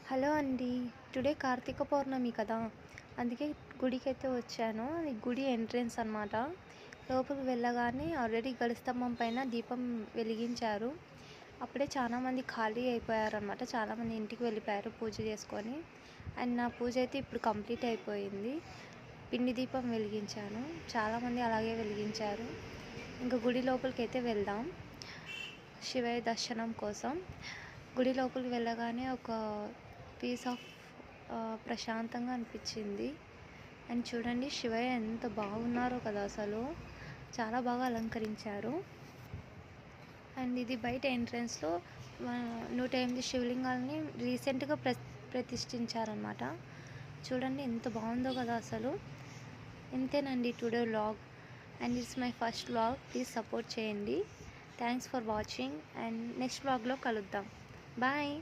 Hello అండి. Today Karthika పౌర్ణమి కదా! అందుకే గుడికైతే వచ్చాను. అది గుడి ఎంట్రన్స్ అనమాట. లోపలికి వెళ్ళగానే ఆల్రెడీ గడిస్తంభం పైన దీపం వెలిగించారు. అప్పుడే చాలామంది ఖాళీ అయిపోయారనమాట. చాలామంది ఇంటికి వెళ్ళిపోయారు పూజ చేసుకొని. అండ్ నా పూజ అయితే ఇప్పుడు కంప్లీట్ అయిపోయింది. పిండి దీపం వెలిగించాను. చాలామంది అలాగే వెలిగించారు. ఇంకా గుడి లోపలికైతే వెళ్దాం శివయ్య దర్శనం కోసం. గుడి లోపలికి వెళ్ళగానే ఒక పీస్ ఆఫ్ ప్రశాంతంగా అనిపించింది. అండ్ చూడండి శివయ్య ఎంత బాగున్నారో కదా, అసలు చాలా బాగా అలంకరించారు. అండ్ ఇది బయట ఎంట్రన్స్లో 108 శివలింగాలని రీసెంట్గా ప్రతిష్ఠించారనమాట. చూడండి ఎంత బాగుందో కదా అసలు. ఇంతేనండి today vlog. And it's my first vlog. Please support చేయండి. Thanks for watching. And next వ్లాగ్లో కలుద్దాం. బాయ్.